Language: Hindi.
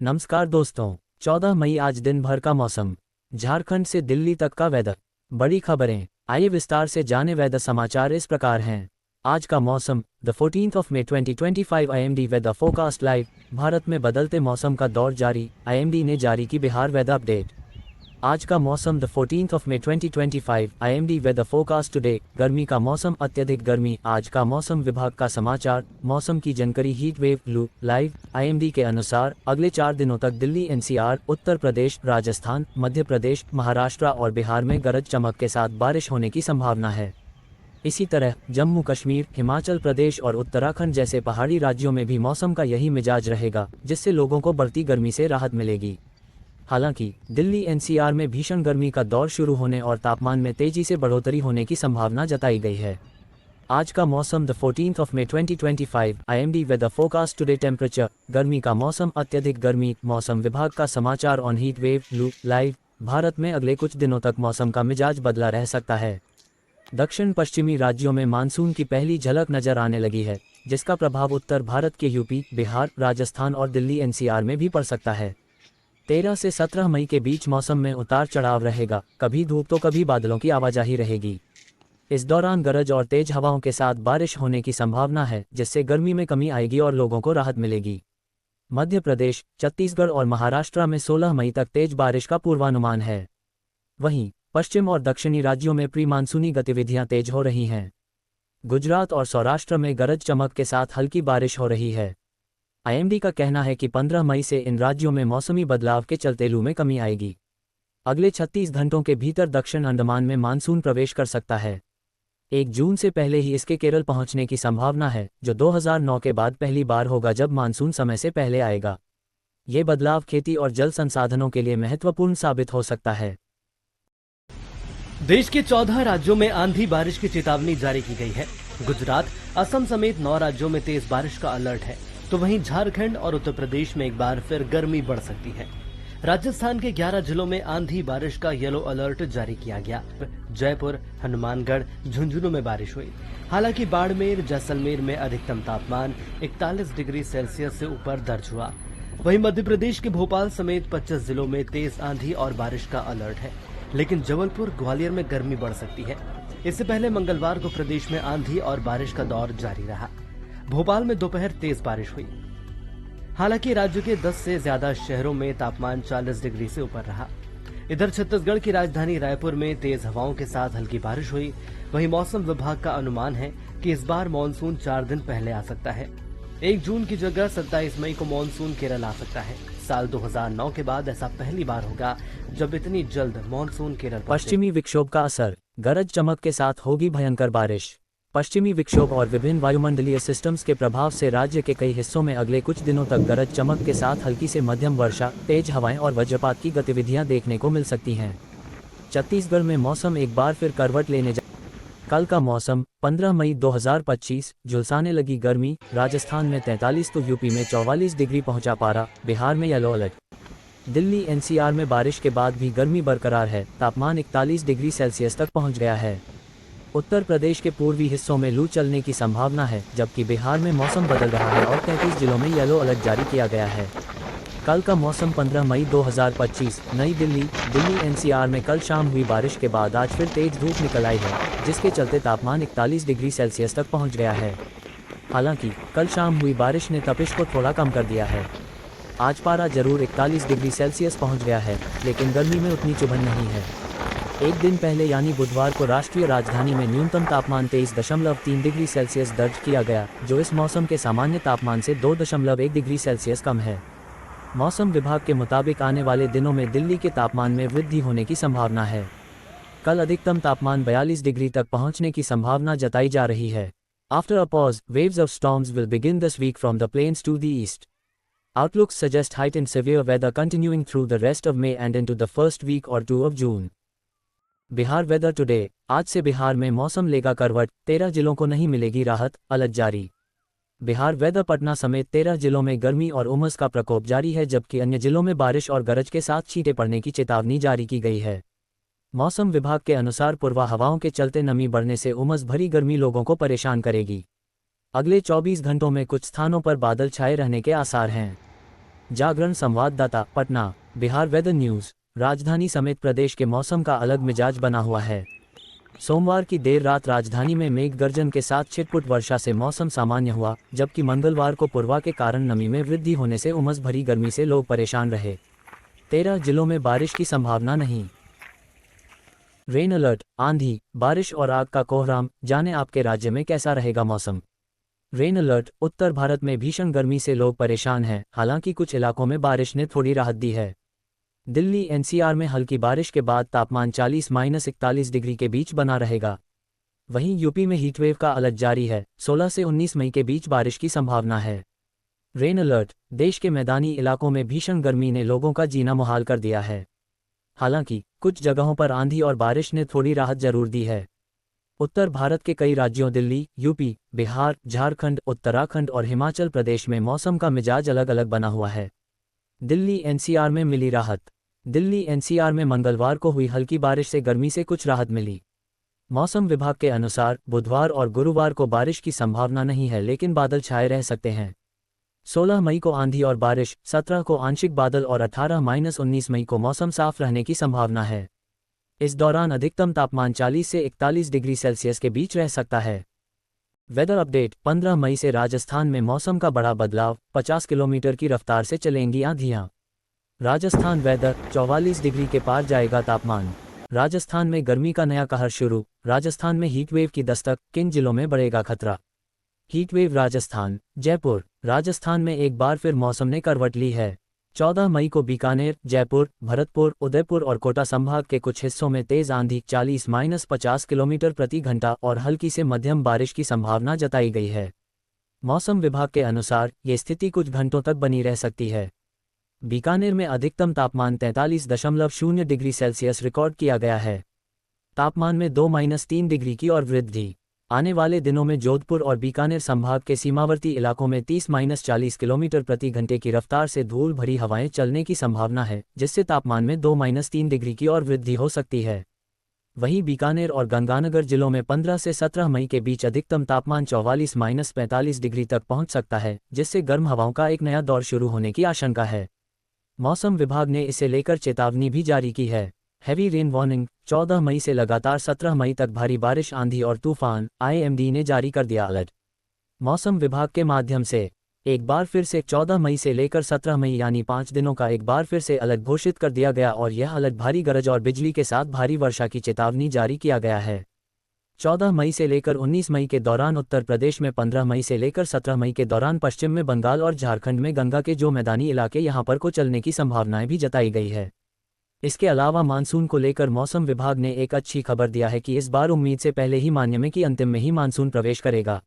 नमस्कार दोस्तों। 14 मई आज दिन भर का मौसम, झारखंड से दिल्ली तक का वेदर। बड़ी खबरें, आइए विस्तार से जाने। वेदर समाचार इस प्रकार हैं। आज का मौसम the 14th of May 2025 IMD weather forecast live. Bharat में बदलते मौसम का दौर जारी, आईएमडी ने जारी की बिहार वेदर अपडेट। आज का मौसम the 14th of May 2025 IMD weather forecast today. गर्मी का मौसम, अत्यधिक गर्मी। आज का मौसम विभाग का समाचार, मौसम की जानकारी। हीट वेव लू लाइव। आईएमडी के अनुसार अगले 4 दिनों तक दिल्ली, एनसीआर, उत्तर प्रदेश, राजस्थान, मध्य प्रदेश, महाराष्ट्र और बिहार में गरज चमक के साथ बारिश होने की संभावना है। इसी तरह जम्मू कश्मीर, हिमाचल प्रदेश और उत्तराखंड जैसे पहाड़ी राज्यों में भी मौसम का यही मिजाज रहेगा, जिससे लोगों को बढ़ती गर्मी से राहत मिलेगी। हालांकि दिल्ली, एनसीआर में भीषण गर्मी का दौर शुरू होने और तापमान में तेजी से बढ़ोतरी होने की संभावना जताई गई है। आज का मौसम the 14th of May 2025 IMD weather forecast today. Temperature, गर्मी का मौसम, अत्यधिक गर्मी। मौसम विभाग का समाचार ऑन हीट वेव लू लाइव। भारत में अगले कुछ दिनों तक मौसम का मिजाज बदला रह सकता है। दक्षिण पश्चिमी राज्यों में मानसून की पहली झलक नजर आने लगी है, जिसका प्रभाव उत्तर भारत के यूपी, बिहार, राजस्थान और दिल्ली एनसीआर में भी पड़ सकता है। 13 से 17 मई के बीच मौसम में उतार चढ़ाव रहेगा, कभी धूप तो कभी बादलों की आवाजाही रहेगी। इस दौरान गरज और तेज हवाओं के साथ बारिश होने की संभावना है, जिससे गर्मी में कमी आएगी और लोगों को राहत मिलेगी। मध्य प्रदेश, छत्तीसगढ़ और महाराष्ट्र में 16 मई तक तेज बारिश का पूर्वानुमान है। वहीं पश्चिम और दक्षिणी राज्यों में प्री मानसूनी गतिविधियां तेज हो रही हैं। गुजरात और सौराष्ट्र में गरज चमक के साथ हल्की बारिश हो रही है। आईएमडी का कहना है कि 15 मई से इन राज्यों में मौसमी बदलाव के चलते लू में कमी आएगी। अगले 36 घंटों के भीतर दक्षिण अंडमान में मानसून प्रवेश कर सकता है। 1 जून से पहले ही इसके केरल पहुंचने की संभावना है, जो 2009 के बाद पहली बार होगा जब मानसून समय से पहले आएगा। ये बदलाव खेती और जल संसाधनों के लिए महत्वपूर्ण साबित हो सकता है। देश के 14 राज्यों में आंधी बारिश की चेतावनी जारी की गई है। गुजरात, असम समेत 9 राज्यों में तेज बारिश का अलर्ट है, तो वहीं झारखंड और उत्तर प्रदेश में एक बार फिर गर्मी बढ़ सकती है। राजस्थान के 11 जिलों में आंधी बारिश का येलो अलर्ट जारी किया गया। जयपुर, हनुमानगढ़, झुंझुनू में बारिश हुई। हालांकि बाड़मेर, जैसलमेर में अधिकतम तापमान 41 डिग्री सेल्सियस से ऊपर दर्ज हुआ। वहीं मध्य प्रदेश के भोपाल समेत 25 जिलों में तेज आंधी और बारिश का अलर्ट है, लेकिन जबलपुर, ग्वालियर में गर्मी बढ़ सकती है। इससे पहले मंगलवार को प्रदेश में आंधी और बारिश का दौर जारी रहा। भोपाल में दोपहर तेज बारिश हुई। हालांकि राज्य के 10 से ज्यादा शहरों में तापमान 40 डिग्री से ऊपर रहा। इधर छत्तीसगढ़ की राजधानी रायपुर में तेज हवाओं के साथ हल्की बारिश हुई। वहीं मौसम विभाग का अनुमान है कि इस बार मानसून 4 दिन पहले आ सकता है। 1 जून की जगह 27 मई को मानसून केरल आ सकता है। साल 2009 के बाद ऐसा पहली बार होगा जब इतनी जल्द मानसून केरल। पश्चिमी विक्षोभ का असर, गरज चमक के साथ होगी भयंकर बारिश। पश्चिमी विक्षोभ और विभिन्न वायुमंडलीय सिस्टम्स के प्रभाव से राज्य के कई हिस्सों में अगले कुछ दिनों तक गरज चमक के साथ हल्की से मध्यम वर्षा, तेज हवाएं और वज्रपात की गतिविधियां देखने को मिल सकती हैं। छत्तीसगढ़ में मौसम एक बार फिर करवट लेने जा। कल का मौसम 15 मई 2025, झुलसाने लगी गर्मी। राजस्थान में 43 तो यूपी में 44 डिग्री पहुंचा पारा। बिहार में येलो अलर्ट। दिल्ली, एनसीआर में बारिश के बाद भी गर्मी बरकरार है, तापमान 41 डिग्री सेल्सियस तक पहुंच गया है। उत्तर प्रदेश के पूर्वी हिस्सों में लू चलने की संभावना है, जबकि बिहार में मौसम बदल रहा है और 33 जिलों में येलो अलर्ट जारी किया गया है। कल का मौसम 15 मई 2025, नई दिल्ली एनसीआर में कल शाम हुई बारिश के बाद आज फिर तेज धूप निकल आई है, जिसके चलते तापमान 41 डिग्री सेल्सियस तक पहुंच गया है। हालांकि कल शाम हुई बारिश ने तपिश को थोड़ा कम कर दिया है। आज पारा जरूर 41 डिग्री सेल्सियस पहुंच गया है, लेकिन गर्मी में उतनी चुभन नहीं है। एक दिन पहले यानी बुधवार को राष्ट्रीय राजधानी में न्यूनतम तापमान 23.3 डिग्री सेल्सियस दर्ज किया गया, जो इस मौसम के सामान्य तापमान से 2.1 डिग्री सेल्सियस कम है। मौसम विभाग के मुताबिक आने वाले दिनों में दिल्ली के तापमान में वृद्धि होने की संभावना है। कल अधिकतम तापमान 42 डिग्री तक पहुंचने की संभावना जताई जा रही है। After a pause, waves of storms will begin this week from the plains to the east. Outlooks suggest heightened severe weather continuing through the rest of May and into the first week or 2 of June. Bihar weather today, आज से बिहार में मौसम लेगा करवट, 13 जिलों को नहीं मिलेगी राहत, अलर्ट जारी। बिहार वेदर पटना समेत 13 जिलों में गर्मी और उमस का प्रकोप जारी है, जबकि अन्य जिलों में बारिश और गरज के साथ छींटे पड़ने की चेतावनी जारी की गई है। मौसम विभाग के अनुसार पूर्वा हवाओं के चलते नमी बढ़ने से उमस भरी गर्मी लोगों को परेशान करेगी। अगले 24 घंटों में कुछ स्थानों पर बादल छाए रहने के आसार हैं। जागरण संवाददाता पटना। Bihar weather news. राजधानी समेत प्रदेश के मौसम का अलग मिजाज बना हुआ है। सोमवार की देर रात राजधानी में मेघ गर्जन के साथ छिटपुट वर्षा से मौसम सामान्य हुआ, जबकि मंगलवार को पूर्वा के कारण नमी में वृद्धि होने से उमस भरी गर्मी से लोग परेशान रहे। 13 जिलों में बारिश की संभावना नहीं। रेन अलर्ट, आंधी, बारिश और आग का कोहराम, जाने आपके राज्य में कैसा रहेगा मौसम। रेन अलर्ट, उत्तर भारत में भीषण गर्मी से लोग परेशान हैं, हालांकि कुछ इलाकों में बारिश ने थोड़ी राहत दी है। दिल्ली एनसीआर में हल्की बारिश के बाद तापमान 40-41 डिग्री के बीच बना रहेगा। वहीं यूपी में हीटवेव का अलर्ट जारी है, 16 से 19 मई के बीच बारिश की संभावना है। रेन अलर्ट, देश के मैदानी इलाकों में भीषण गर्मी ने लोगों का जीना मुहाल कर दिया है। हालांकि कुछ जगहों पर आंधी और बारिश ने थोड़ी राहत जरूर दी है। उत्तर भारत के कई राज्यों दिल्ली, यूपी, बिहार, झारखंड, उत्तराखंड और हिमाचल प्रदेश में मौसम का मिजाज अलग अलग बना हुआ है। दिल्ली एनसीआर में मिली राहत। दिल्ली एनसीआर में मंगलवार को हुई हल्की बारिश से गर्मी से कुछ राहत मिली। मौसम विभाग के अनुसार बुधवार और गुरुवार को बारिश की संभावना नहीं है, लेकिन बादल छाए रह सकते हैं। 16 मई को आंधी और बारिश, 17 को आंशिक बादल और 18-19 मई को मौसम साफ रहने की संभावना है। इस दौरान अधिकतम तापमान 40 से 41 डिग्री सेल्सियस के बीच रह सकता है। Weather update. 15 मई से राजस्थान में मौसम का बड़ा बदलाव, 50 किलोमीटर की रफ्तार से चलेंगी आंधियां। राजस्थान वेदर। 44 डिग्री के पार जाएगा तापमान। राजस्थान में गर्मी का नया कहर शुरू। राजस्थान में हीटवेव की दस्तक, किन जिलों में बढ़ेगा खतरा। हीटवेव राजस्थान। जयपुर। राजस्थान में एक बार फिर मौसम ने करवट ली है। 14 मई को बीकानेर, जयपुर, भरतपुर, उदयपुर और कोटा संभाग के कुछ हिस्सों में तेज आंधी 40-50 किलोमीटर प्रति घंटा और हल्की से मध्यम बारिश की संभावना जताई गई है। मौसम विभाग के अनुसार ये स्थिति कुछ घंटों तक बनी रह सकती है। बीकानेर में अधिकतम तापमान 43.0 डिग्री सेल्सियस रिकॉर्ड किया गया है। तापमान में 2-3 डिग्री की और वृद्धि। आने वाले दिनों में जोधपुर और बीकानेर संभाग के सीमावर्ती इलाकों में 30-40 किलोमीटर प्रति घंटे की रफ्तार से धूल भरी हवाएं चलने की संभावना है, जिससे तापमान में 2-3 डिग्री की और वृद्धि हो सकती है। वहीं बीकानेर और गंगानगर जिलों में 15 से 17 मई के बीच अधिकतम तापमान 44-45 डिग्री तक पहुंच सकता है, जिससे गर्म हवाओं का एक नया दौर शुरू होने की आशंका है। मौसम विभाग ने इसे लेकर चेतावनी भी जारी की है। Heavy rain warning. 14 मई से लगातार 17 मई तक भारी बारिश, आंधी और तूफान, आईएमडी ने जारी कर दिया अलर्ट। मौसम विभाग के माध्यम से एक बार फिर से 14 मई से लेकर 17 मई यानी 5 दिनों का एक बार फिर से अलर्ट घोषित कर दिया गया और यह अलर्ट भारी गरज और बिजली के साथ भारी वर्षा की चेतावनी जारी किया गया है। 14 मई से लेकर 19 मई के दौरान उत्तर प्रदेश में, 15 मई से लेकर 17 मई के दौरान पश्चिम में बंगाल और झारखंड में गंगा के जो मैदानी इलाके यहां पर को चलने की संभावनाएं भी जताई गई है। इसके अलावा मानसून को लेकर मौसम विभाग ने एक अच्छी खबर दिया है कि इस बार उम्मीद से पहले ही मान्य में कि अंतिम में ही मानसून प्रवेश करेगा।